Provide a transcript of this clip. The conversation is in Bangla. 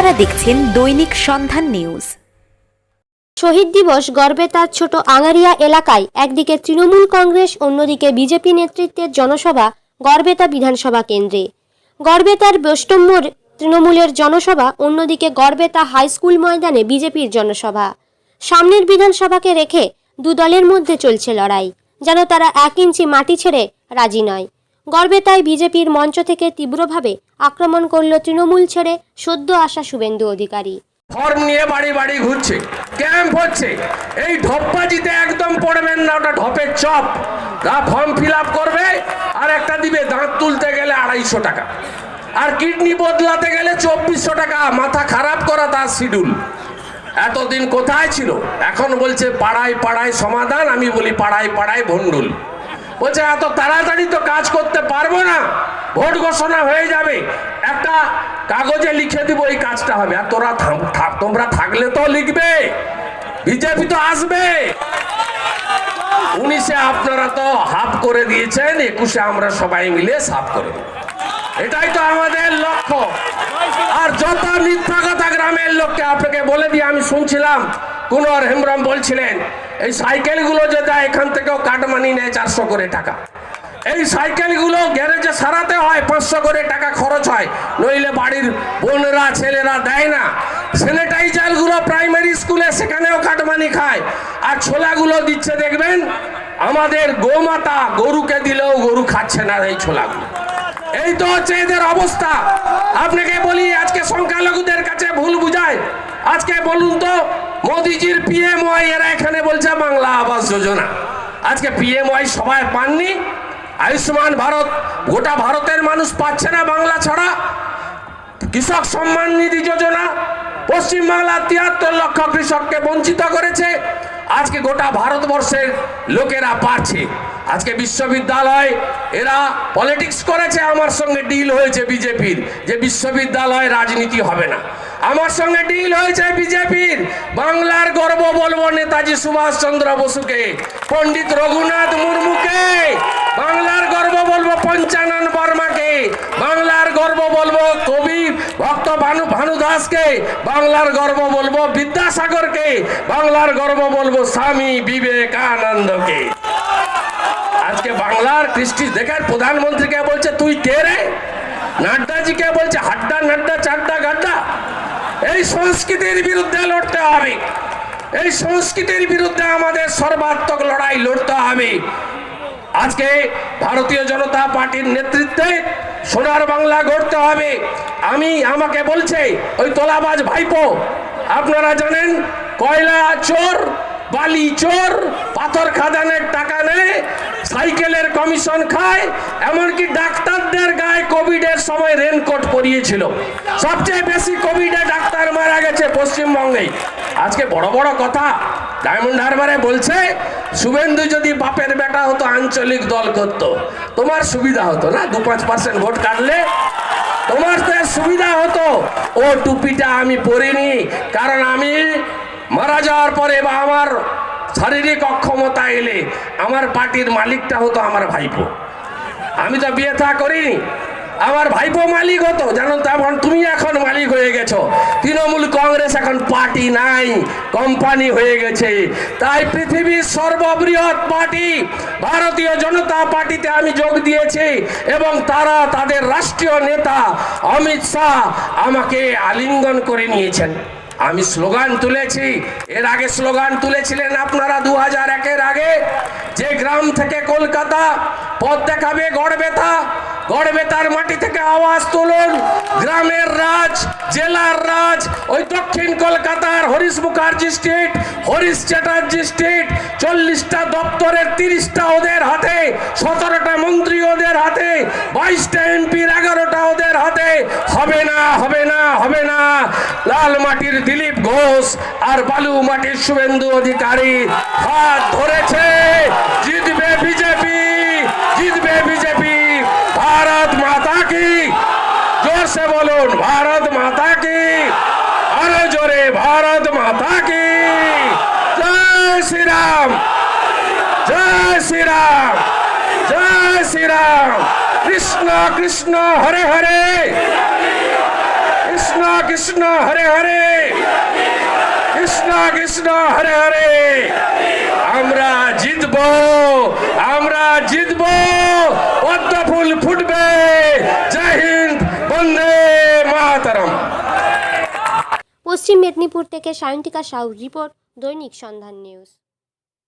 আপনারা দেখছেন দৈনিক সন্ধান নিউজ। শহীদ দিবস গড়বেতার ছোট আঙারিয়া এলাকায় একদিকে তৃণমূল কংগ্রেস, অন্যদিকে বিজেপি নেতৃত্বের জনসভা গড়বেতা বিধানসভা কেন্দ্রে। গড়বেতার বৈষ্ণম্যর তৃণমূলের জনসভা, অন্যদিকে গড়বেতা হাই স্কুল ময়দানে বিজেপির জনসভা। সামনের বিধানসভাকে রেখে দু দলের মধ্যে চলছে লড়াই, যেন তারা 1 ইঞ্চি মাটি ছেড়ে রাজি নয়। গড়বেতায় বিজেপির মঞ্চ থেকে তীব্রভাবে আক্রমণ করল তৃণমূল ছেড়ে সদ্য আসা শুভেন্দু অধিকারী। ফর্ম নিয়ে বাড়ি বাড়ি ঘুরছে, ক্যাম্প হচ্ছে। এই ঢপবাজিতে একদম পড়বেন না, ওটা ঢপের চপ। তা ফর্ম ফিল আপ করবে আর একটা দিবে, দাঁত তুলতে গেলে 250 টাকা, আর কিডনি বদলাতে গেলে 2400 টাকা। মাথা খারাপ করা তার শিডিউল। এতদিন কোথায় ছিল? এখন বলছে পাড়ায় পাড়ায় সমাধান। আমি বলি পাড়ায় পাড়ায় ভন্ডুল। বলছে এত তাড়াতাড়ি তো কাজ করতে পারবো না, ভোট ঘোষণা হয়ে যাবে, একটা কাগজে লিখে দিব এই কাজটা হবে। আর তোমরা থাকলে তো লিখবে, বিজেপি তো আসবে। 19-এ আপনারা তো হাফ করে দিয়েছেন, 21-এ আমরা সবাই মিলে সাফ করে দেব। এটাই তো আমাদের লক্ষ্য। আর যত মিথ্যা কথা গ্রামের লোককে আপনাকে বলে দিয়ে, আমি শুনছিলাম কুনর হেমব্রম বলছিলেন এই সাইকেলগুলো যে দেয় এখান থেকেও কাটমানি নেয় 400 করে টাকা। এই সাইকেলগুলো গ্যারেজে সারাতে হয়, 500 করে টাকা খরচ হয়, নইলে বাড়ির বোনেরা ছেলেরা দেয় না। স্যানিটাইজারগুলো প্রাইমারি স্কুলে, সেখানেও কাটমানি খায়। আর ছোলাগুলো দিচ্ছে দেখবেন আমাদের গোমাতা, গরুকে দিলেও গরু খাচ্ছে না এই ছোলাগুলো। এই তো হচ্ছে এদের অবস্থা। আপনাকে বলি, আজকে সংখ্যালঘুদের কাছে ভুল বুঝায়। আজকে বলুন তো, মোদিজির পিএমওয়াই, এরা এখানে বলছে বাংলা আবাস যোজনা। আজকে পিএমওয়াই সবাই পাননি। আয়ুষ্মান ভারত গোটা ভারতের মানুষ পাচ্ছে না বাংলা ছাড়া। কৃষক সম্মান নিধি যোজনা পশ্চিমবাংলার 73 লক্ষ কৃষককে বঞ্চিত করেছে। আজকে গোটা ভারতবর্ষের লোকেরা পাচ্ছে। আজকে বিশ্ববিদ্যালয় এরা পলিটিক্স করেছে। আমার সঙ্গে ডিল হয়েছে বিজেপির যে বিশ্ববিদ্যালয় রাজনীতি হবে না। আমার সঙ্গে ডিল হয়েছে বিজেপির, বাংলার গর্ব বলবো নেতাজি সুভাষচন্দ্র বসুকে, পণ্ডিত রঘুনাথ মুর্মুকে, বাংলার গর্ব বলবো পঞ্চানন বর্মাকে, বাংলার গর্ব বলবো কবি ভক্ত ভানু দাসকে, বাংলার গর্ব বলবো বিদ্যাসাগরকে, বাংলার গর্ব বলবো স্বামী বিবেকানন্দকে। আজকে বাংলার কৃষ্টি দেখেন, প্রধানমন্ত্রীকে বলছে তুই কে রে, নাড্ডাজিকে বলছে হাড্ডা নাড্ডা চাড্ডা গাড্ডা। এই সংস্কৃতির বিরুদ্ধে লড়তে হবে। এই সংস্কৃতির বিরুদ্ধে আমাদের সর্বাত্মক লড়াই লড়তে হবে। আজকে ভারতীয় জনতা পার্টির নেতৃত্বে সোনার বাংলা গড়তে হবে। আমাকে বলছে ওই তোলাবাজ ভাইপো, আপনারা জানেন কয়লা চোর, বালি চোর, পাথর খাদানের টাকা নেয়, সাইকেলের কমিশন খায়, এমনকি ডাক্তারদের গায়ে কোভিডের সময় রেনকোট পরিয়েছিল। সবচেয়ে বেশি কোভিডে ডাক্তার মারা গেছে পশ্চিমবঙ্গে। আজকে বড় বড় কথা ডায়মন্ড হারবারে বলছে শুভেন্দু যদি বাপের বেটা হতো, আঞ্চলিক দল করতো, তোমার সুবিধা হতো না, 2-5% ভোট কাটলে তোমার তো সুবিধা হতো। ও টুপিটা আমি পরিনি, কারণ আমি মারা যাওয়ার পরে বা আমার শারীরিক অক্ষমতা এলে আমার পার্টির মালিকটা হতো আমার ভাইপো। আমি তো বিয়ে থা করিনি, আমার ভাইপো মালিক হতো। জানো তো, তুমি এখন মালিক হয়ে গেছো। তৃণমূল কংগ্রেস এখন পার্টি নাই, কোম্পানি হয়ে গেছে। তাই পৃথিবীর সর্ববৃহৎ পার্টি ভারতীয় জনতা পার্টিতে আমি যোগ দিয়েছি, এবং তারা তাদের রাষ্ট্রীয় নেতা অমিত শাহ আমাকে আলিঙ্গন করে নিয়েছেন। আমি স্লোগান তুলেছি, এর আগে স্লোগান তুলেছিলেন আপনারা 2001-এর আগে, যে গ্রাম থেকে কলকাতা পথ দেখাবে গড়বেতা, গড়বেতার মাটি থেকে আওয়াজ তুলুন, গ্রামের রাজ, জেলার রাজ, ওই দক্ষিণ কলকাতার হরিশ মুখার্জি স্ট্রিট, হরিশ চ্যাটার্জি স্ট্রিট, 40টা দপ্তরের 30টা ওদের হাতে, 17টা মন্ত্রী ওদের হাতে, 22টা এমপির 11টা ওদের হাতে। হবে না, হবে না, হবে না। লাল মাটির দিলীপ ঘোষ আর বালু মাটির শুভেন্দু অধিকারী হাত ধরেছে। জিতবে বিজেপি, জিতবে বিজেপি। भारत माता की, जोर से बोलून भारत माता की, अरे जोरे भारत माता की। जय श्री राम, जय श्री राम, जय श्री राम। कृष्ण कृष्ण हरे हरे, কৃষ্ণ কৃষ্ণ হরে হরে, কৃষ্ণ কৃষ্ণ হরে হরে। আমরা জিতব, আমরা জিতব, পদ্ম ফুল ফুটবে। জয় হিন্দ, বন্দে মাতরম। পশ্চিম মেদিনীপুর থেকে সায়ন্তিকা সাউ রিপোর্ট, দৈনিক সন্ধান নিউজ।